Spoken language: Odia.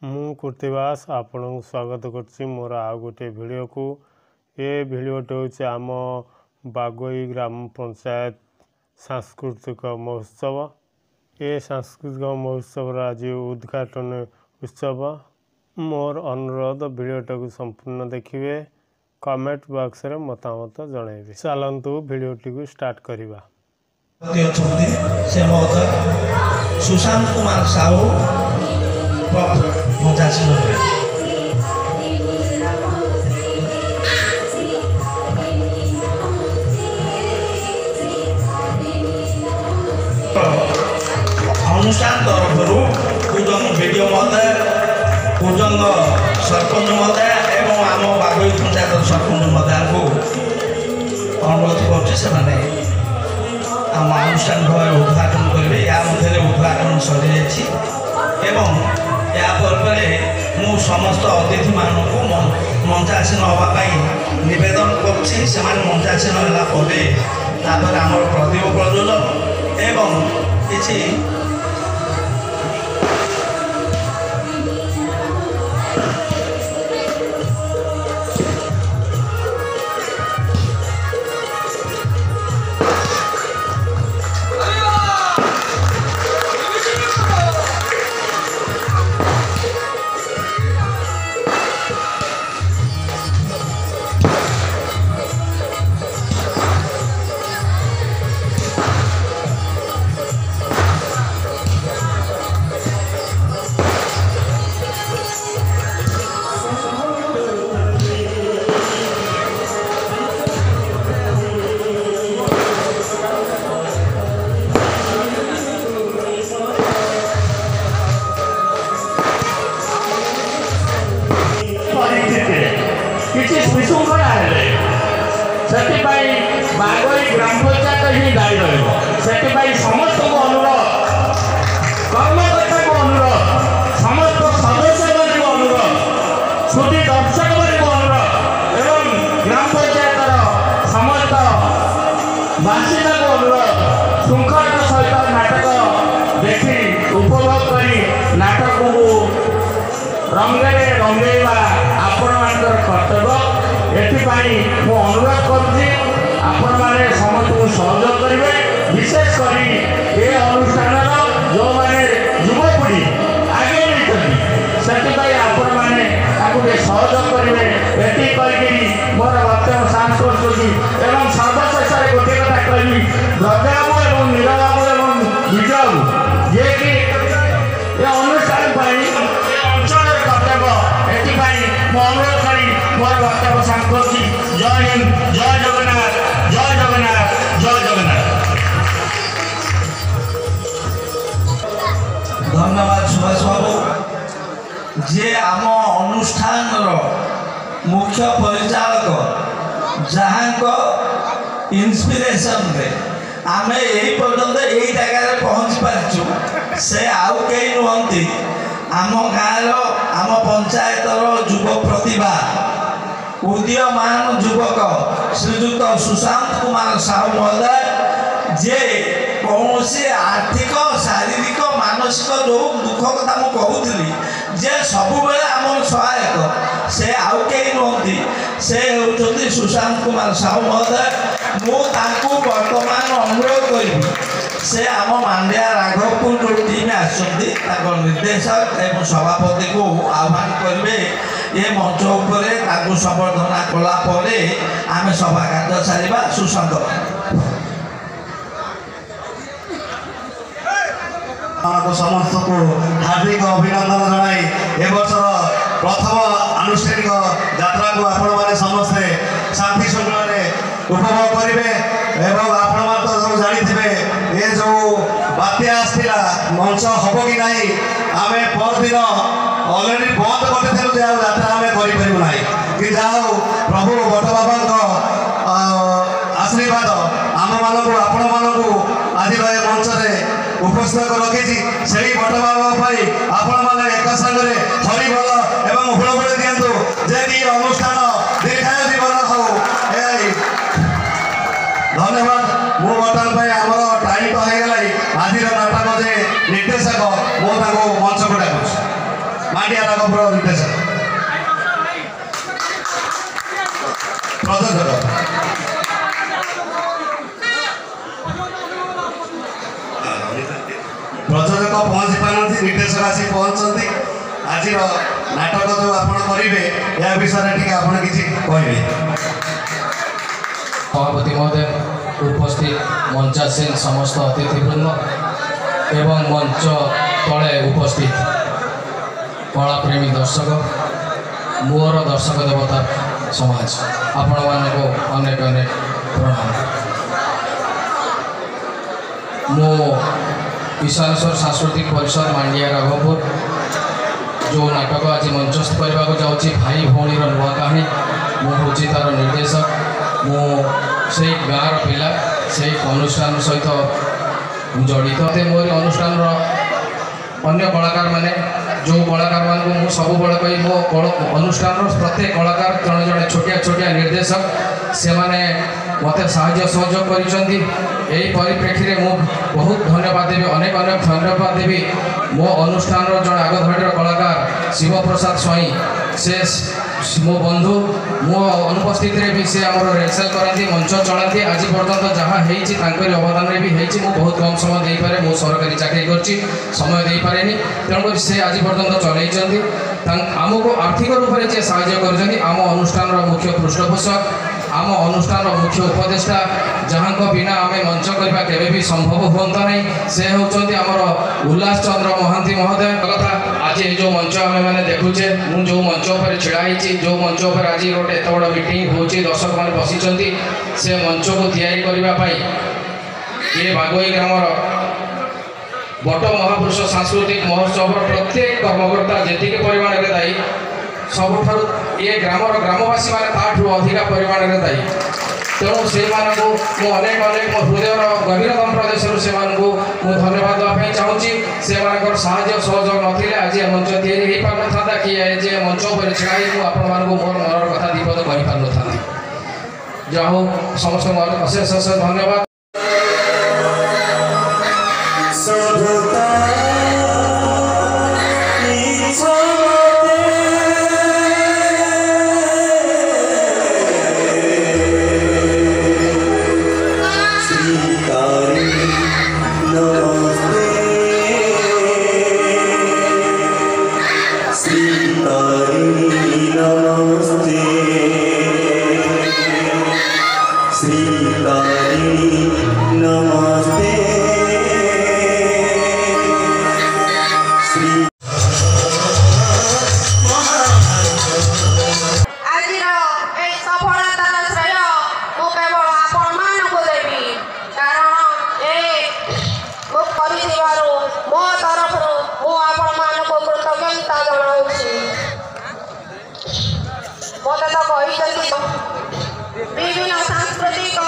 ମୁଁ କୃତିବାସ ଆପଣଙ୍କୁ ସ୍ୱାଗତ କରୁଛି ମୋର ଆଉ ଗୋଟିଏ ଭିଡ଼ିଓକୁ। ଏ ଭିଡ଼ିଓଟି ହେଉଛି ଆମ ବାଗୋଇ ଗ୍ରାମ ପଞ୍ଚାୟତ ସାଂସ୍କୃତିକ ମହୋତ୍ସବ। ଏ ସାଂସ୍କୃତିକ ମହୋତ୍ସବର ଆଜି ଉଦ୍ଘାଟନ ଉତ୍ସବ। ମୋର ଅନୁରୋଧ ଭିଡ଼ିଓଟାକୁ ସମ୍ପୂର୍ଣ୍ଣ ଦେଖିବେ, କମେଣ୍ଟ ବକ୍ସରେ ମତାମତ ଜଣାଇବେ। ଚାଲନ୍ତୁ ଭିଡ଼ିଓଟିକୁ ଷ୍ଟାର୍ଟ କରିବା। सुशांत कुमार साहू अनुष्ठान तरफ पूजन वीडियो महोदय पूजन सरपंच महोदय एवं आम बागोई पंचायत सरपंच महोदय को अनुरोध कर आम अनुष्ठान भाव उद्घाटन करेंगे। या मध्य उद्घाटन सरी जापर मु समस्त अतिथि मानक मंचासीन हाँपाई नवेदन कर मंचासीन होगापर आम प्रदीप प्रज्वलन एवं किसी बागोई ग्राम पंचायत ही दायी रही समस्त को अनुरोध कर्मकर्ता को अनुरोध समस्त सदस्य को अनुरोध श्रुति दर्शक को अनुरोध एवं ग्राम पंचायत समस्त बासिंदा को अनुरोध श्रृंखला सहित नाटक देखी उपभोग कर नाटक को रंगे रंगेवा आपण मान कर्तव्य। एथपाई मु अनुरोध करुँची आपण मैंने समस्त को सहयोग करेंगे। विशेषकर ये अनुष्ठान जो मैंने युवपीढ़ी आगे नहीं से आपण मैंने सहयोग करेंगे। ये कहीकि मोर वक्तव्य सांस कर एवं सर्वशेष गोटे कथा कही ब्रजबाबू और नीरबाबू और विजय ये कि अनुष्ठान अंचल कर्तव्य। ये अनुरोध करी मोर वक्तव्य सांस कर। जय हिंद, जय जगन्नाथ, जय जगन्नाथ, जय जगन्नाथ। धन्यवाद सुभाष बाबू जे आम अनुष्ठान मुख्य परिचालक जहाँ इंस्पिरेशन रे आमे यही पर्यंत यही जगह पहुँच पार्चु से आउ कई नुहति आम गाँव आम पंचायत युव प्रतिभा उदीयमान युवक श्रीजुक्त सुशांत कुमार साहू महोदय जे कौन से आर्थिक शारीरिक मानसिक जो दुख कथा मुझे कहूली जे सब आम सहायक से आउ कई नुहति से होती सुशांत कुमार साहू महोदय। मुझे वर्तमान अनुरोध करी से आम मांडिया राघवपुर जो टीम आसदेशक एवं सभापति को आह्वान करेंगे। ये मंच उपर संबर्धना कलापर आम सभा कार्य सारिबा। सुशांत समस्त को हार्दिक अभिनंदन जनाई ए वर्ष प्रथम आनुष्ठानिक यात्रा को आपण मैंने समस्ते शांति शृंखला उपभोग करेंगे। आपण तो जो जानी ये जो बात्या आसला मंच हम कि नहीं आम परदिन अलरेडी बंद करते यात्रा आम करना कि जाओ प्रभु बड़ बाबा आशीर्वाद आम मानक आपण मानक आज मंच उपस्थित रखी से बड़ बाबा आपण मैंने एक संगे हरिबोल एवं हुड़बुड़ी दिंतु जे कि अनुष्ठान दीर्घायु जीवन हो। धन्यवाद। मु बर्तमान आम टाइम तो हो आज नाटक जे निर्देशक मुझे मंच को डाकुँ। ମାଣ୍ଡିଆ ରାଘବପୁର ନିର୍ଦ୍ଦେଶକ ପ୍ରଯୋଜକ ପହଞ୍ଚି ପାରନ୍ତି, ନିର୍ଦ୍ଦେଶକ ଆସି ପହଞ୍ଚନ୍ତି। ଆଜିର ନାଟକ ଯେଉଁ ଆପଣ କରିବେ ଏହା ବିଷୟରେ ଟିକେ ଆପଣ କିଛି କହିବେ। ସଭାପତି ମହୋଦୟ, ଉପସ୍ଥିତ ମଞ୍ଚାସୀନ ସମସ୍ତ ଅତିଥିବୃନ୍ଦ ଏବଂ ମଞ୍ଚ ତଳେ ଉପସ୍ଥିତ କଳାପ୍ରେମୀ ଦର୍ଶକ, ମୋର ଦର୍ଶକ ଦେବତା ସମାଜ, ଆପଣମାନଙ୍କୁ ଅନେକ ଅନେକ ପ୍ରଣାମ। ମୁଁ ଈଶାନେଶ୍ୱର ସାଂସ୍କୃତିକ ପରିଷଦ ମାଣ୍ଡିଆ ରାଘବପୁର ଯେଉଁ ନାଟକ ଆଜି ମଞ୍ଚସ୍ଥ କରିବାକୁ ଯାଉଛି, ଭାଇ ଭଉଣୀର ନୂଆ କାହାଣୀ, ମୁଁ ହେଉଛି ତା'ର ନିର୍ଦ୍ଦେଶକ। ମୁଁ ସେଇ ଗାଁର ପିଲା, ସେଇ ଅନୁଷ୍ଠାନ ସହିତ ଜଡ଼ିତ। ମୋର ଅନୁଷ୍ଠାନର ଅନ୍ୟ କଳାକାରମାନେ, ଯେଉଁ କଳାକାରମାନଙ୍କୁ ମୁଁ ସବୁବେଳେ କହି ମୋ ଅନୁଷ୍ଠାନର ପ୍ରତ୍ୟେକ କଳାକାର ଜଣେ ଜଣେ ଛୋଟିଆ ଛୋଟିଆ ନିର୍ଦ୍ଦେଶକ, ସେମାନେ ମୋତେ ସାହାଯ୍ୟ ସହଯୋଗ କରିଛନ୍ତି। ଏହି ପରିପ୍ରେକ୍ଷୀରେ ମୁଁ ବହୁତ ଧନ୍ୟବାଦ ଦେବି, ଅନେକ ଅନେକ ଧନ୍ୟବାଦ ଦେବି ମୋ ଅନୁଷ୍ଠାନର ଜଣେ ଆଗଧାଡ଼ିର କଳାକାର ଶିବପ୍ରସାଦ ସ୍ୱାଇଁ। ସେ ମୋ ବନ୍ଧୁ, ମୋ ଅନୁପସ୍ଥିତିରେ ବି ସେ ଆମର ରେଲସେଲ୍ କରନ୍ତି, ମଞ୍ଚ ଚଳାନ୍ତି। ଆଜି ପର୍ଯ୍ୟନ୍ତ ଯାହା ହେଇଛି ତାଙ୍କରି ଅବଦାନରେ ବି ହେଇଛି। ମୁଁ ବହୁତ କମ୍ ସମୟ ଦେଇପାରେ, ମୁଁ ସରକାରୀ ଚାକିରି କରିଛି, ସମୟ ଦେଇପାରେନି, ତେଣୁକରି ସେ ଆଜି ପର୍ଯ୍ୟନ୍ତ ଚଲେଇଛନ୍ତି। ଆମକୁ ଆର୍ଥିକ ରୂପରେ ଯିଏ ସାହାଯ୍ୟ କରିଛନ୍ତି, ଆମ ଅନୁଷ୍ଠାନର ମୁଖ୍ୟ ପୃଷ୍ଠପୋଷକ, ଆମ ଅନୁଷ୍ଠାନର ମୁଖ୍ୟ ଉପଦେଷ୍ଟା, ଯାହାଙ୍କ ବିନା ଆମେ ମଞ୍ଚ କରିବା କେବେ ବି ସମ୍ଭବ ହୁଅନ୍ତା ନାହିଁ, ସେ ହେଉଛନ୍ତି ଆମର ଉଲ୍ଲାସ ଚନ୍ଦ୍ର ମହାନ୍ତି ମହୋଦୟ। କଥା ଆଜି ଏ ଯେଉଁ ମଞ୍ଚ ଆମେମାନେ ଦେଖୁଛେ, ମୁଁ ଯେଉଁ ମଞ୍ଚ ଉପରେ ଛିଡ଼ା ହେଇଛି, ଯେଉଁ ମଞ୍ଚ ଉପରେ ଆଜି ଗୋଟେ ଏତେ ବଡ଼ ମିଟିଂ ହେଉଛି, ଦର୍ଶକମାନେ ବସିଛନ୍ତି, ସେ ମଞ୍ଚକୁ ତିଆରି କରିବା ପାଇଁ ଏ ବାଗୋଇ ଗ୍ରାମର ବଟ ମହାପୁରୁଷ ସାଂସ୍କୃତିକ ମହୋତ୍ସବର ପ୍ରତ୍ୟେକ କର୍ମକର୍ତ୍ତା ଯେତିକି ପରିମାଣରେ ଦାୟୀ, ସବୁଠାରୁ ଏ ଗ୍ରାମର ଗ୍ରାମବାସୀମାନେ ତାଠୁ ଅଧିକା ପରିମାଣରେ ଦାୟୀ। ତେଣୁ ସେମାନଙ୍କୁ ମୁଁ ଅନେକ ଅନେକ ମୋ ହୃଦୟର ଗଭୀରତମ ପ୍ରଦେଶରୁ ସେମାନଙ୍କୁ ମୁଁ ଧନ୍ୟବାଦ ଦେବା ପାଇଁ ଚାହୁଁଛି। ସେମାନଙ୍କର ସାହାଯ୍ୟ ସହଯୋଗ ନଥିଲେ ଆଜି ଏ ମଞ୍ଚ ତିଆରି ହେଇପାରିନଥାନ୍ତା, କି ଯେ ମଞ୍ଚ ଉପରେ ଛିଡ଼ା ହେଇ ମୁଁ ଆପଣମାନଙ୍କୁ ମୋର ମନର କଥା ଦିପଦ କହିପାରିନଥାନ୍ତି। ଯାହା ହଉ, ସମସ୍ତଙ୍କୁ ଅଶେଷ ଅଶେଷ ଧନ୍ୟବାଦ। ବିଭିନ୍ନ ସାଂସ୍କୃତିକ